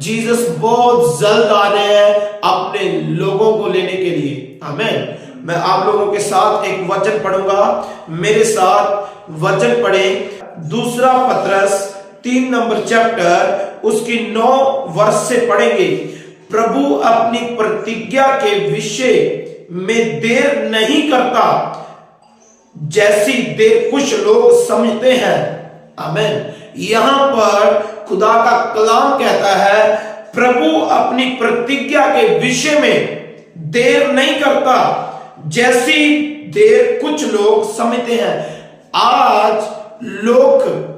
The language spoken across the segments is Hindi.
जीसस बहुत जल्द आ रहे हैं अपने लोगों को लेने के लिए। आमीन। मैं आप लोगों के साथ एक वचन पढ़ूंगा, मेरे साथ वचन पढ़े। दूसरा पत्रस 3 नंबर चैप्टर उसकी 9 वर्ष से पढ़ेंगे। प्रभु अपनी प्रतिज्ञा के विषय में देर नहीं करता, जैसी देर कुछ लोग समझते हैं। आमीन। यहां पर खुदा का कलाम कहता है प्रभु अपनी प्रतिज्ञा के विषय में देर नहीं करता, जैसी देर कुछ लोग समझते हैं। आज लोग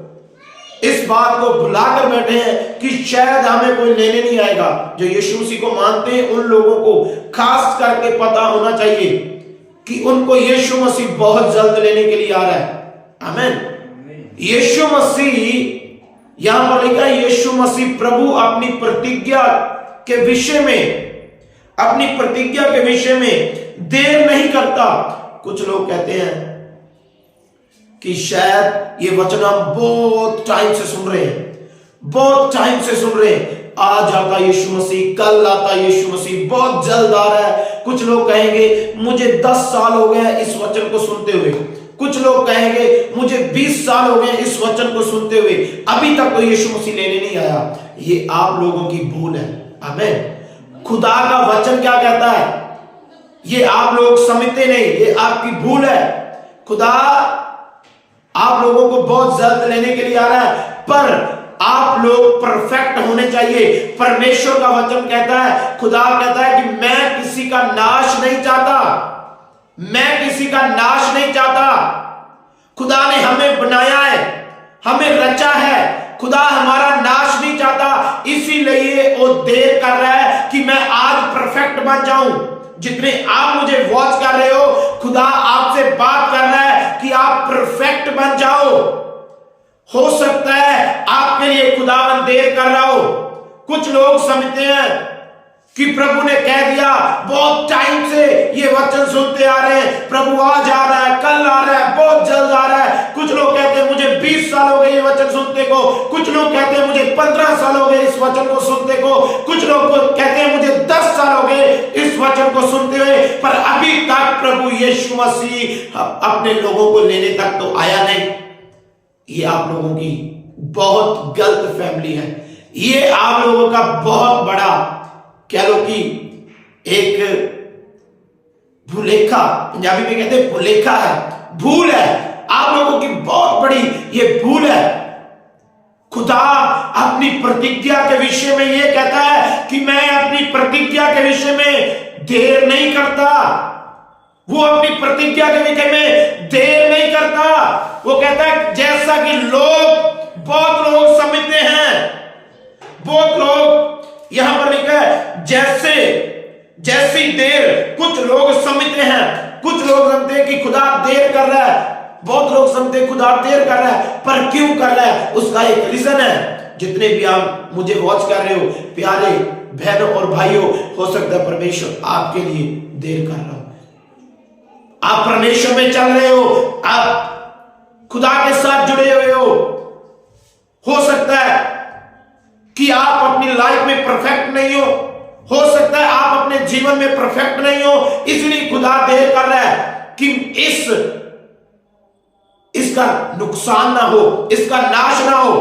इस बात को भुलाकर बैठे हैं कि शायद हमें कोई लेने नहीं आएगा। जो यीशु मसीह को मानते हैं उन लोगों को खास करके पता होना चाहिए कि उनको यीशु मसीह बहुत जल्द लेने के लिए आ रहा है। आमीन। यीशु मसीह, यहां पर लिखा है यीशु मसीह प्रभु अपनी प्रतिज्ञा के विषय में, अपनी प्रतिज्ञा के विषय में देर नहीं करता। कुछ लोग कहते हैं कि शायद ये वचन हम बहुत टाइम से सुन रहे हैं, बहुत टाइम से सुन रहे हैं, आज आता यीशु मसीह, कल आता यीशु मसीह, बहुत जल्द आ रहा है। कुछ लोग कहेंगे मुझे 10 साल हो गए इस वचन को सुनते हुए, कुछ लोग कहेंगे मुझे 20 साल हो गए इस वचन को सुनते हुए, अभी तक तो यीशु मसीह लेने नहीं आया। ये आप लोगों की भूल है। आमीन। खुदा का वचन क्या कहता है ये आप लोग समझते नहीं, ये आपकी भूल है। खुदा आप लोगों को बहुत जल्द लेने के लिए आ रहा है, पर आप लोग परफेक्ट होने चाहिए। परमेश्वर का वचन कहता है, खुदा कहता है कि मैं किसी का नाश नहीं चाहता, मैं किसी का नाश नहीं चाहता। खुदा ने हमें बनाया है, हमें रचा है, खुदा हमारा नाश नहीं चाहता। इसीलिए वो देर कर रहा है कि मैं आज परफेक्ट बन जाऊं। जितने आप मुझे वॉच कर रहे हो, खुदा आपसे बात कर रहा है कि आप परफेक्ट बन जाओ। हो सकता है आपके लिए खुदावन देर कर रहा हो। कुछ लोग समझते हैं कि प्रभु ने कह दिया, बहुत टाइम से ये वचन सुनते आ रहे हैं, प्रभु आज आ रहा है, कल आ रहा है, बहुत जल्द आ रहा है। कुछ लोग कहते हैं मुझे 20 साल हो गए ये वचन सुनते को, कुछ लोग कहते हैं मुझे 15 साल हो गए इस वचन को सुनते को, कुछ लोग कहते हैं मुझे 10 साल हो गए इस वचन को सुनते हुए, पर अभी तक प्रभु यीशु मसीह अपने लोगों को लेने तक तो आया नहीं। ये आप लोगों की बहुत गलत फैमिली है। ये आप लोगों का बहुत बड़ा, कह लो कि एक भूलेखा, पंजाबी में कहते हैं भूलेखा है, भूल है। आप लोगों की बहुत बड़ी ये भूल है। खुदा अपनी प्रतिज्ञा के विषय में ये कहता है कि मैं अपनी प्रतिज्ञा के विषय में देर नहीं करता। वो अपनी प्रतिज्ञा के विषय में देर नहीं करता। वो कहता है जैसा कि बहुत लोग समझते हैं, बहुत लोग, यहां पर लिखा है जैसी देर कुछ लोग समझते हैं। कुछ लोग समझते हैं कि खुदा देर कर रहा है, बहुत लोग समझते हैं खुदा देर कर रहा है, पर क्यों कर रहा है उसका एक रीजन है। जितने भी आप मुझे वॉच कर रहे हो, प्यारे बहनों और भाइयों, हो सकता है परमेश्वर आपके लिए देर कर रहा हो। आप परमेश्वर में चल रहे हो, आप खुदा के साथ जुड़े हुए हो सकता है कि आप अपनी लाइफ में परफेक्ट नहीं हो सकता है आप अपने जीवन में परफेक्ट नहीं हो, इसलिए खुदा देर कर रहा है कि इसका नुकसान ना हो, इसका नाश ना हो।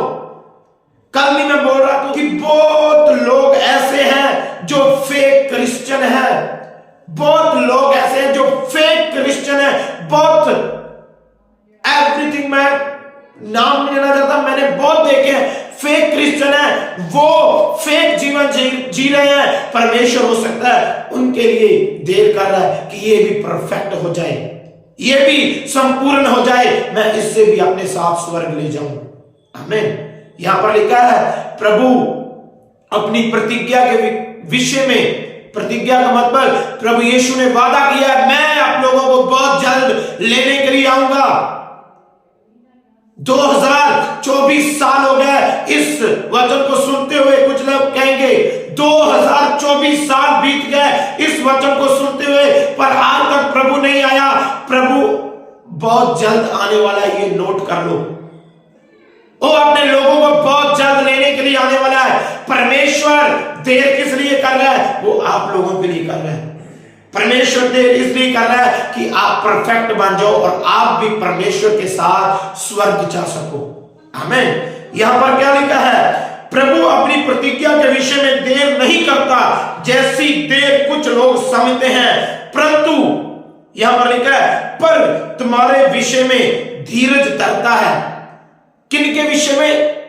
कल भी मैं बोल रहा था कि बहुत लोग ऐसे हैं जो फेक क्रिश्चियन है, बहुत लोग ऐसे हैं जो फेक क्रिश्चियन है, बहुत एवरीथिंग, मैं नाम नहीं लेना चाहता, मैंने बहुत देखे हैं फेक क्रिश्चियन है, वो फेक जीवन जी रहे हैं। परमेश्वर हो सकता है उनके लिए देर कर रहा है कि ये भी परफेक्ट हो जाए, ये भी संपूर्ण हो जाए, मैं इससे भी अपने साथ स्वर्ग ले जाऊं। आमीन। यहां पर लिखा है प्रभु अपनी प्रतिज्ञा के विषय में, प्रतिज्ञा का मतलब प्रभु यीशु ने वादा किया मैं आप लोगों को बहुत जल्द लेने के लिए आऊंगा। 2024 साल हो गए इस वचन को सुनते हुए। कुछ लोग कहेंगे 2024 साल बीत गए इस वचन को सुनते हुए, पर आज तक प्रभु नहीं आया। प्रभु बहुत जल्द आने वाला है, ये नोट कर लो। वो अपने लोगों को बहुत जल्द लेने के लिए आने वाला है। परमेश्वर देर किस लिए कर रहा है? वो आप लोगों के लिए कर रहा है। परमेश्वर देर इसलिए कर रहा है कि आप परफेक्ट बन जाओ और आप भी परमेश्वर के साथ स्वर्ग जा सको। आमीन। यहां पर क्या लिखा है? प्रभु अपनी प्रतिज्ञा के विषय में देर नहीं करता जैसी देर कुछ लोग समझते हैं, परंतु यहां पर लिखा है पर तुम्हारे विषय में धीरज धरता है। किनके विषय में?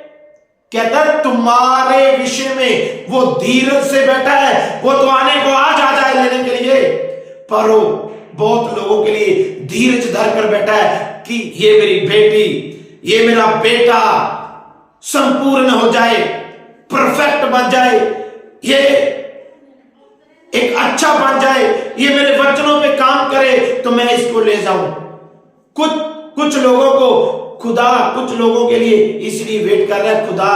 कहता है तुम्हारे विषय में वो धीरज से बैठा है। वो तो आने को आज आ जाए लेने के लिए, पर वो बहुत लोगों के लिए धीरज धर कर बैठा है कि ये मेरी बेटी, ये मेरा बेटा संपूर्ण हो जाए, परफेक्ट बन जाए, ये एक अच्छा बन जाए, ये मेरे वचनों पे काम करे तो मैं इसको ले जाऊं। कुछ लोगों को खुदा कुछ लोगों के लिए इसलिए वेट कर रहा है। खुदा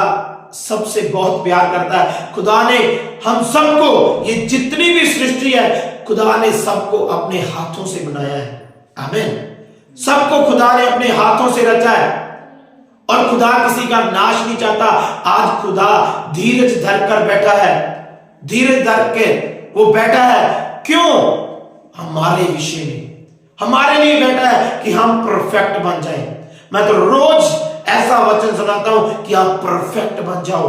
सबसे बहुत प्यार करता है। खुदा ने हम सबको, ये जितनी भी सृष्टि है, खुदा ने सबको अपने हाथों से बनाया है। आमीन। सबको खुदा ने अपने हाथों से रचा है और खुदा किसी का नाश नहीं चाहता। आज खुदा धीरज धर कर बैठा है, धीरज धर के वो बैठा है। क्यों? हमारे विषय में, हमारे लिए बैठा है कि हम परफेक्ट बन जाएं। मैं तो रोज ऐसा वचन सुनाता हूं कि आप परफेक्ट बन जाओ,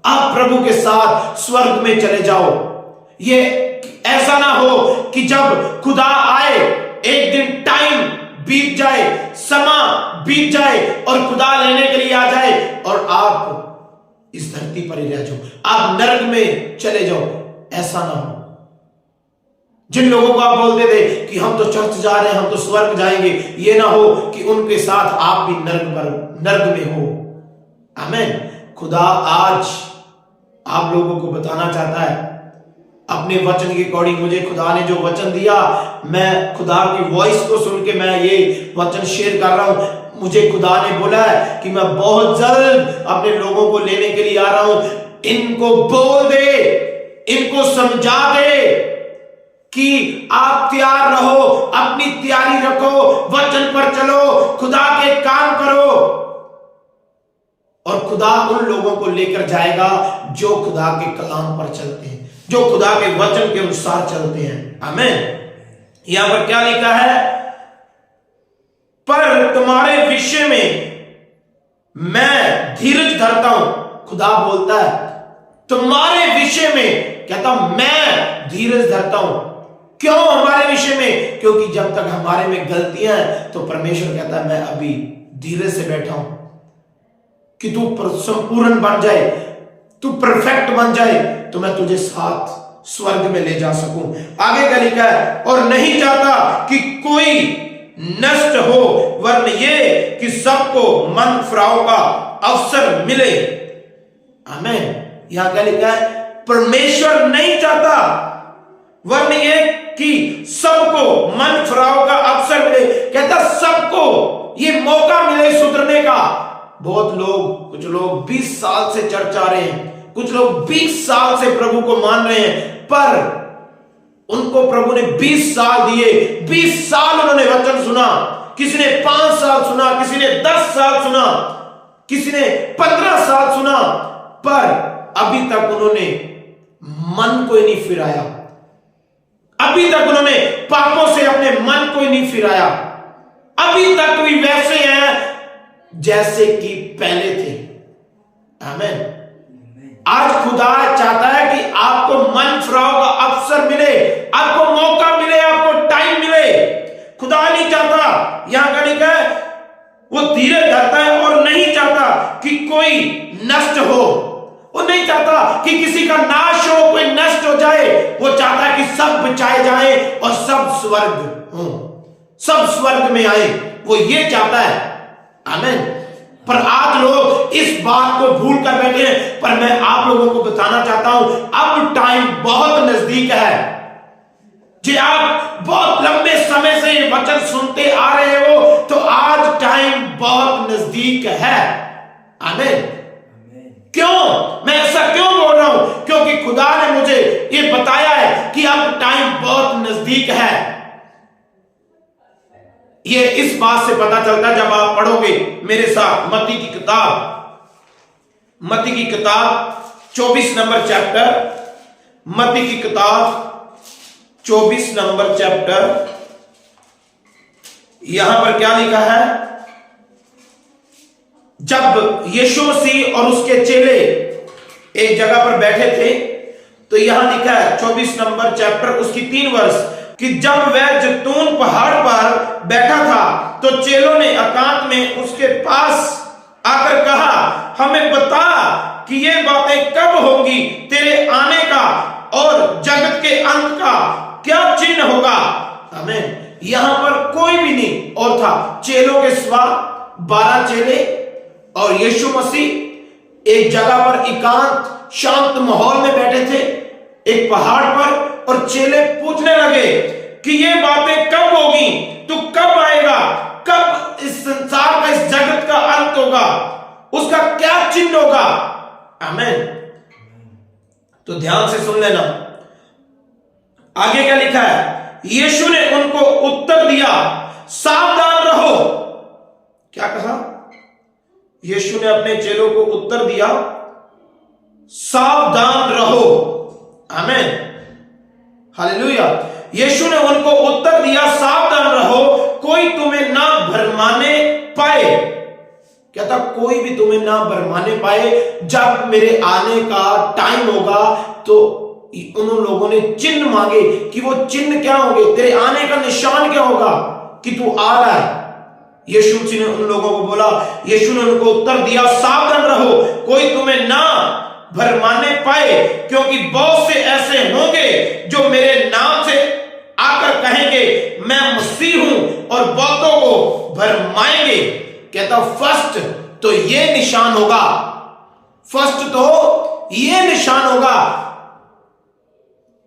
आप प्रभु के साथ स्वर्ग में चले जाओ। ये ऐसा ना हो कि जब खुदा आए, एक दिन टाइम बीत जाए, समय बीत जाए और खुदा लेने के लिए आ जाए और आप इस धरती पर ही रह जाओ, आप नरक में चले जाओ। ऐसा ना हो। जिन लोगों को आप बोलते थे कि हम तो चर्च जा रहे हैं, हम तो स्वर्ग जाएंगे, ये ना हो कि उनके साथ आप भी नर्क में हो। आमीन। खुदा आज आप लोगों को बताना चाहता है अपने वचन के अकॉर्डिंग। मुझे खुदा ने जो वचन दिया, मैं खुदा की वॉइस को सुन के मैं ये वचन शेयर कर रहा हूं। मुझे खुदा ने बोला है कि मैं बहुत जल्द अपने लोगों को लेने के लिए आ रहा हूं। इनको बोल दे, इनको समझा दे कि आप तैयार रहो, अपनी तैयारी रखो, वचन पर चलो, खुदा के काम करो और खुदा उन लोगों को लेकर जाएगा जो खुदा के कलाम पर चलते हैं, जो खुदा के वचन के अनुसार चलते हैं। आमीन। यहां पर क्या लिखा है? पर तुम्हारे विषय में मैं धीरज धरता हूं। खुदा बोलता है तुम्हारे विषय में, कहता हूं मैं धीरज धरता हूं। क्यों हमारे विषय में? क्योंकि जब तक हमारे में गलतियां हैं तो परमेश्वर कहता है मैं अभी धीरज से बैठा हूं कि तू संपूर्ण बन जाए, तू परफेक्ट बन जाए, तो मैं तुझे साथ स्वर्ग में ले जा सकूं। आगे क्या लिखा है? और नहीं चाहता कि कोई नष्ट हो, वरन ये कि सबको मन फिराव का अवसर मिले। आमीन। यहां क्या लिखा है? परमेश्वर नहीं चाहता वरन ये कि सबको मन फिराव का अवसर मिले। कहता सबको ये मौका मिले सुधरने का। बहुत लोग, कुछ लोग 20 साल से चर्च आ रहे हैं, कुछ लोग 20 साल से प्रभु को मान रहे हैं, पर उनको प्रभु ने 20 साल दिए, 20 साल उन्होंने वचन सुना। किसी ने 5 साल सुना, किसी ने 10 साल सुना, किसी ने 15 साल सुना, पर अभी तक उन्होंने मन को ही नहीं फिराया। अभी तक उन्होंने पापों से अपने मन को ही नहीं फिराया। अभी तक भी वैसे हैं जैसे कि पहले थे। आमीन। आज खुदा चाहता है कि आपको मन फिराव का अवसर मिले, आपको मौका मिले, आपको टाइम मिले। खुदा नहीं चाहता, यहां का लिखा है वो धीरज धरता है और नहीं चाहता कि कोई नष्ट हो। वो नहीं चाहता कि किसी का नाश हो, कोई नष्ट हो जाए। वो चाहता है कि सब बचाए जाएं और सब स्वर्ग हो, सब स्वर्ग में आए। वो ये चाहता है। आमीन। पर आज लोग इस बात को भूल कर बैठे हैं। पर मैं आप लोगों को बताना चाहता हूं अब टाइम बहुत नजदीक है। जो आप बहुत लंबे समय से ये वचन सुनते आ रहे हो, तो आज टाइम बहुत नजदीक है। आमीन। क्यों? मैं ऐसा क्यों बोल रहा हूं? क्योंकि खुदा ने मुझे ये बताया है कि अब टाइम बहुत नजदीक है। ये इस इस बात से पता चलता है, जब आप पढ़ोगे मेरे साथ मत्ती की किताब 24 नंबर चैप्टर, मत्ती की किताब 24 नंबर चैप्टर, यहां पर क्या लिखा है? जब यीशु मसीह और उसके चेले एक जगह पर बैठे थे, तो यहां लिखा है 24 नंबर चैप्टर उसकी 3 वर्ष, कि जब वह जैतून पहाड़ पर बैठा था तो चेलों ने एकांत में उसके पास आकर कहा, हमें बता कि ये बातें कब होंगी, तेरे आने का और जगत के अंत का क्या चिन्ह होगा? आमीन। यहां पर कोई भी नहीं और था, चेलों के सिवा 12 चेले और यीशु मसीह एक जगह पर एकांत शांत माहौल में बैठे थे एक पहाड़ पर, और चेले पूछने लगे कि ये बातें कब होगी, तू कब आएगा, कब इस संसार का, इस जगत का अंत होगा, उसका क्या चिन्ह होगा? आमीन। तो ध्यान से सुन लेना, आगे क्या लिखा है? यीशु ने उनको उत्तर दिया, सावधान रहो। क्या कहा? यीशु ने अपने चेलों को उत्तर दिया, सावधान रहो। आमीन, हालेलुया। यीशु ने उनको उत्तर दिया, सावधान रहो, कोई तुम्हें ना भरमाने पाए। कहता कोई भी तुम्हें ना भरमाने पाए। जब मेरे आने का टाइम होगा तो उन लोगों ने चिन्ह मांगे कि वो चिन्ह क्या होंगे, तेरे आने का निशान क्या होगा कि तू आ रहा है। यीशु मसीह ने उन लोगों को बोला, यीशु ने उनको उत्तर दिया, सावधान रहो, कोई तुम्हें ना भरमाने पाए, क्योंकि बहुत से ऐसे होंगे जो मेरे नाम से आकर कहेंगे मैं मसीह हूं, और बहुतों को भरमाएंगे। कहता फर्स्ट तो ये निशान होगा, फर्स्ट तो ये निशान होगा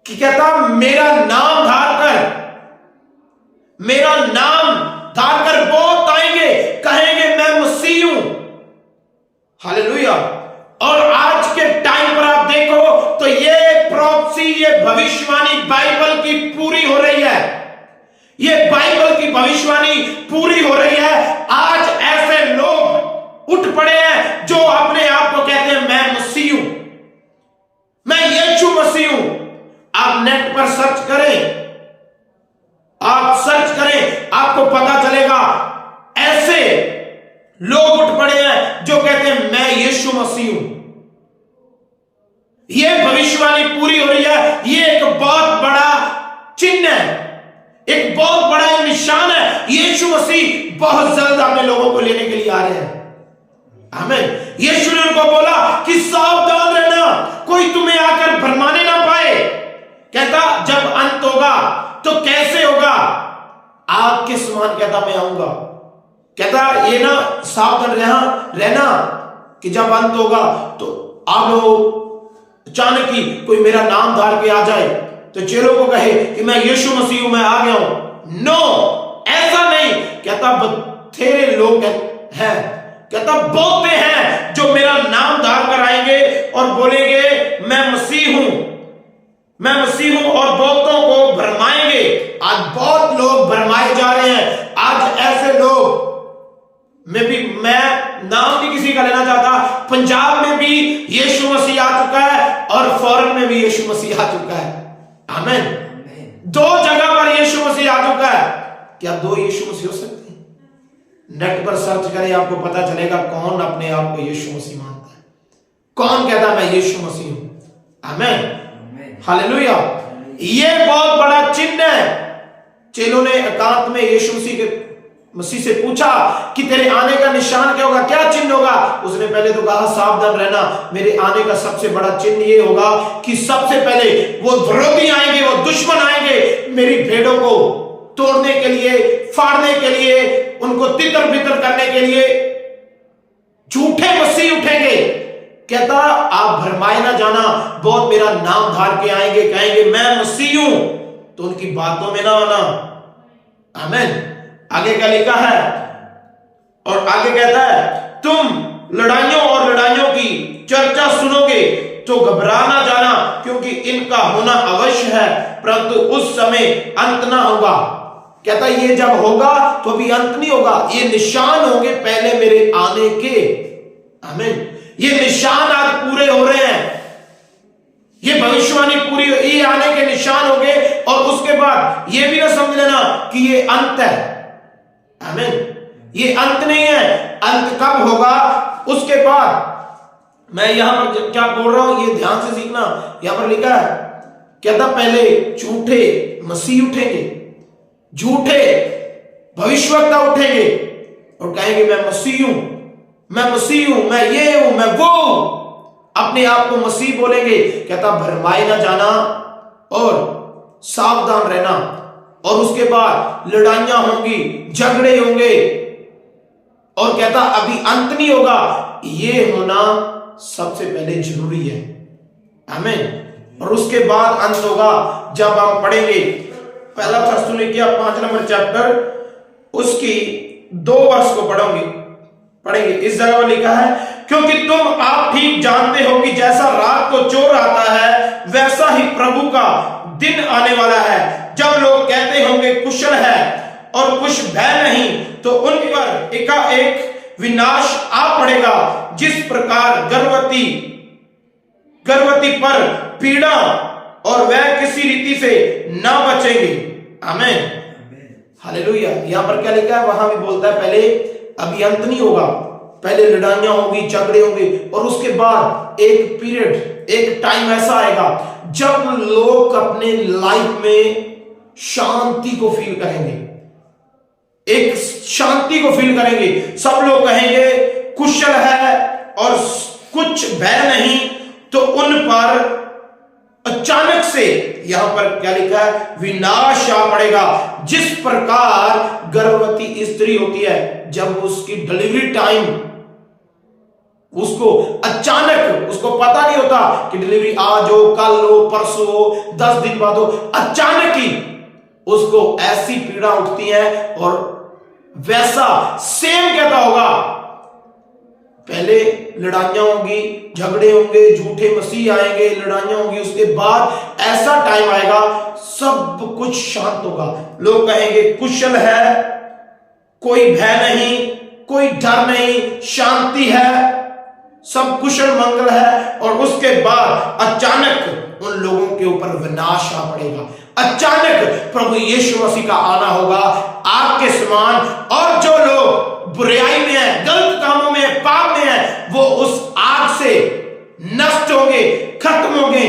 कि कहता मेरा नाम धारकर बहुत आएंगे, कहेंगे मैं मसीह हूं। हालेलुया। और आज के टाइम पर आप देखो तो ये प्रोफेसी, ये भविष्यवाणी बाइबल की पूरी हो रही है, ये बाइबल की भविष्यवाणी पूरी हो रही है। आज ऐसे लोग उठ पड़े हैं जो अपने आप को कहते हैं मैं मसीह हूं, मैं यीशु मसीह हूं। आप नेट पर सर्च करें, आपको पता चलेगा ऐसे लोग उठ पड़े हैं जो कहते हैं मैं यीशु मसीह हूं। यह भविष्यवाणी पूरी हो रही है। यह एक बहुत बड़ा चिन्ह है, एक बहुत बड़ा निशान है। यीशु मसीह बहुत जल्द अपने लोगों को लेने के लिए आ रहे हैं। आमीन। यीशु ने उनको बोला कि सावधान रहना, कोई तुम्हें आकर भरमाने ना पाए। कहता जब अंत होगा तो कैसे होगा? आग के समान कहता मैं आऊंगा। कहता ये ना सावधान रहना कि जब अंत होगा तो आप लोग अचानक ही कोई मेरा नाम धार के आ जाए तो चेलों को कहे कि मैं यीशु मसीह हूं, मैं आ गया हूं। नो, ऐसा नहीं। कहता बथेरे लोग हैं, कहता बहुते हैं जो मेरा नाम धार कर आएंगे और बोलेंगे मैं मसीह हूं, मैं मसीह हूं, और बहुतों को भरमाएंगे। आज बहुत लोग भरमाए जा रहे हैं। आज ऐसे लोग में भी, मैं नाम भी किसी का लेना चाहता, पंजाब में भी यीशु मसीह आ चुका है और फॉरेन में भी यीशु मसीह आ चुका है। आमीन। 2 जगह पर यीशु मसीह आ चुका है। क्या 2 यीशु मसीह हो सकते हैं? नेट पर सर्च करें, आपको पता चलेगा कौन अपने आप को यीशु मसीह मानता है, कौन कहता मैं यीशु मसीह हूं। आमीन, हालेलुया। यह बहुत बड़ा चिन्ह है। चेलों ने एकांत में यीशु मसीह से पूछा कि तेरे आने का निशान क्या होगा, क्या चिन्ह होगा? उसने पहले तो कहा सावधान रहना, मेरे आने का सबसे बड़ा चिन्ह ये होगा कि सबसे पहले वो विरोधी आएंगे, वो दुश्मन आएंगे मेरी भेड़ों को तोड़ने के लिए, फाड़ने के लिए, उनको तितर बितर करने के लिए झूठे मसीह उठेंगे। कहता आप भरमाए ना जाना, बहुत मेरा नाम धार के आएंगे, कहेंगे मैं मसीह हूं, तो उनकी बातों में ना आना। आमीन। आगे क्या लिखा है? और आगे कहता है तुम लड़ाइयों की चर्चा सुनोगे तो घबरा ना जाना, क्योंकि इनका होना अवश्य है, परंतु उस समय अंत ना होगा। कहता ये जब होगा तो अभी अंत नहीं होगा, ये निशान होंगे पहले मेरे आने के। आमीन। ये निशान आज पूरे हो रहे हैं, ये भविष्यवाणी पूरी, ये आने के निशान होंगे। और उसके बाद ये भी ना समझ लेना कि ये अंत है। आमीन। ये अंत नहीं है। अंत कब होगा? उसके बाद मैं यहां पर क्या बोल रहा हूं ये ध्यान से सीखना। यहां पर लिखा है, कहता पहले झूठे मसीह उठेंगे, झूठे भविष्यवक्ता उठेंगे और कहेंगे मैं मसीह हूं, मैं मसीह हूं, मैं ये हूं, मैं वो हूं, अपने आप को मसीह बोलेंगे। कहता भरमाए ना जाना और सावधान रहना। और उसके बाद लड़ाइयां होंगी, झगड़े होंगे। और कहता अभी अंत नहीं होगा, ये होना सबसे पहले जरूरी है। आमीन। और उसके बाद अंत होगा जब हम पढ़ेंगे पहला थिस्सलुनीकियों 5 नंबर चैप्टर, उसकी 2 वर्ष को पढ़ेंगे। इस जगह पर लिखा है, क्योंकि तुम आप ठीक जानते हो कि जैसा रात को चोर आता है वैसा ही प्रभु का दिन आने वाला है, जब लोग कहते होंगे कुशल है और कुछ भय नहीं, तो उन पर एकाएक विनाश आ पड़ेगा। जिस प्रकार गर्भवती पर पीड़ा और वह किसी रीति से ना बचेंगे। आमीन। हालेलुया। यहां पर क्या लिखा है? वहां भी बोलता है पहले अभी अंत नहीं होगा, पहले लड़ाइयां होंगी, झगड़े होंगे। और उसके बाद एक पीरियड, एक टाइम ऐसा आएगा जब लोग अपने लाइफ में शांति को फील करेंगे, एक शांति को फील करेंगे। सब लोग कहेंगे कुशल है और कुछ भय नहीं, तो उन पर अचानक से, यहां पर क्या लिखा है, विनाश आ पड़ेगा। जिस प्रकार गर्भवती स्त्री होती है, जब उसकी डिलीवरी टाइम, उसको अचानक, उसको पता नहीं होता कि डिलीवरी आज हो, कल हो, परसों हो, 10 दिन बाद हो, अचानक ही उसको ऐसी पीड़ा उठती है। और वैसा सेम कहता होगा, पहले लड़ाइयां होंगी, झगड़े होंगे, झूठे मसीह आएंगे, लड़ाइयां होंगी। उसके बाद ऐसा टाइम आएगा सब कुछ शांत होगा। लोग कहेंगे कुशल है, कोई भय नहीं, कोई डर नहीं, शांति है, सब कुशल मंगल है। और उसके बाद अचानक उन लोगों के ऊपर विनाश आ पड़ेगा। अचानक प्रभु यीशु मसीह का आना होगा आग के समान। और जो लोग बुराई में है, गलत कामों में, पाप में है, वो उस आग से नष्ट होंगे, खत्म होंगे।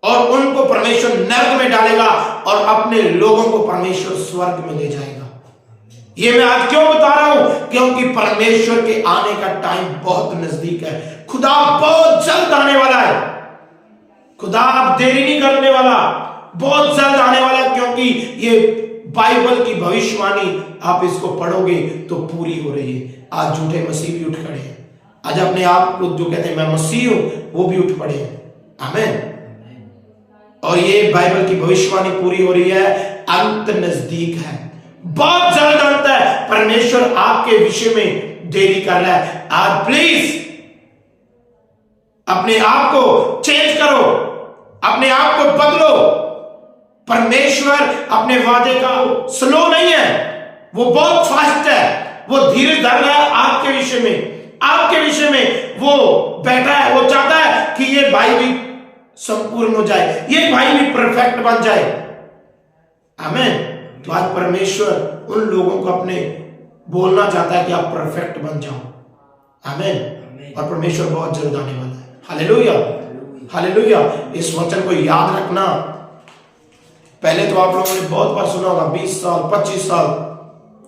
और उनको परमेश्वर नरक में डालेगा और अपने लोगों को परमेश्वर स्वर्ग में ले जाएगा। ये मैं आज क्यों बता रहा हूं? क्योंकि परमेश्वर के आने का टाइम बहुत नजदीक है। खुदा बहुत जल्द आने वाला है। खुदा अब देरी नहीं करने वाला, बहुत जल्द आने वाला है। क्योंकि ये बाइबल की भविष्यवाणी आप इसको पढ़ोगे तो पूरी हो रही है। आज झूठे मसीह भी उठ खड़े हैं। आज अपने आप को जो कहते हैं मैं मसीह हूं, वो भी उठ पड़े हैं। आमीन। और ये बाइबल की भविष्यवाणी पूरी हो रही है। अंत नजदीक है, बहुत जल्द अंत है। परमेश्वर आपके विषय में देरी कर रहा है। आज प्लीज अपने आप को चेंज करो, अपने आप को बदलो। परमेश्वर अपने वादे का स्लो नहीं है, वो बहुत फास्ट है। वो धीरे धर रहा है आपके विषय में, आपके विषय में वो बैठा है। वो चाहता है कि ये भाई भी संपूर्ण हो जाए, ये भाई भी परफेक्ट बन जाए। आमीन। तो आज परमेश्वर उन लोगों को अपने बोलना चाहता है कि आप परफेक्ट बन जाओ। आमीन। और परमेश्वर बहुत जल्द आने वाला है। Hallelujah, hallelujah. इस वचन को याद रखना। पहले तो आप लोगों ने बहुत बार सुना होगा, 20 साल, 25 साल,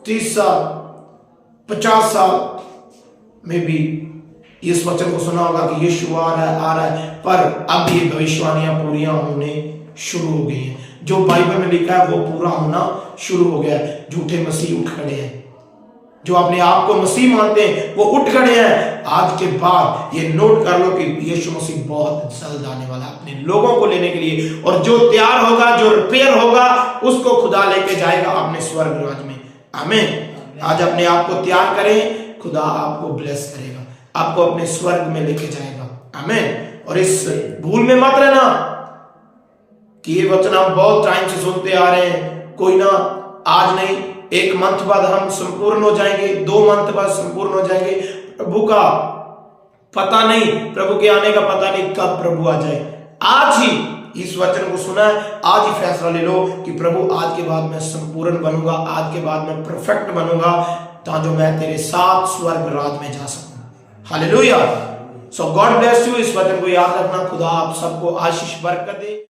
30 साल, 50 साल में भी इस वचन को सुना होगा कि यीशु आ रहा है। पर अब ये भविष्यवाणियां पूरियां होने शुरू हो गई हैं। जो बाइबल में लिखा है वो पूरा होना शुरू हो गया है। झूठे मसीह उठ खड़े हैं, जो अपने आप को मसीह मानते हैं वो उठ खड़े हैं। आज के बाद ये नोट कर लो कि यीशु मसीह बहुत जल्द आने वाला है अपने लोगों को लेने के लिए। और जो तैयार होगा, जो रिपेयर होगा, उसको खुदा लेके जाएगा अपने स्वर्ग राज में। आमीन। आज अपने आप को तैयार करें, खुदा आपको ब्लेस करेगा, आपको अपने स्वर्ग में लेके जाएगा। आमीन। और इस भूल में मत रहना कि ये वचन आप बहुत टाइम से सुनते आ रहे हैं, कोई ना आज नहीं, 1 मंथ बाद हम संपूर्ण हो जाएंगे, 2 मंथ बाद संपूर्ण हो जाएंगे। प्रभु का पता नहीं, प्रभु के आने का पता नहीं कब प्रभु आ जाए। आज ही इस वचन को सुना है, आज ही फैसला ले लो कि प्रभु आज के बाद मैं संपूर्ण बनूंगा, आज के बाद मैं परफेक्ट बनूंगा, ताकि मैं तेरे साथ स्वर्ग राज में जा सकूं। Hallelujah. So God bless you. इस वचन को याद रखना। खुदा आप सबको आशीष बरकत दे।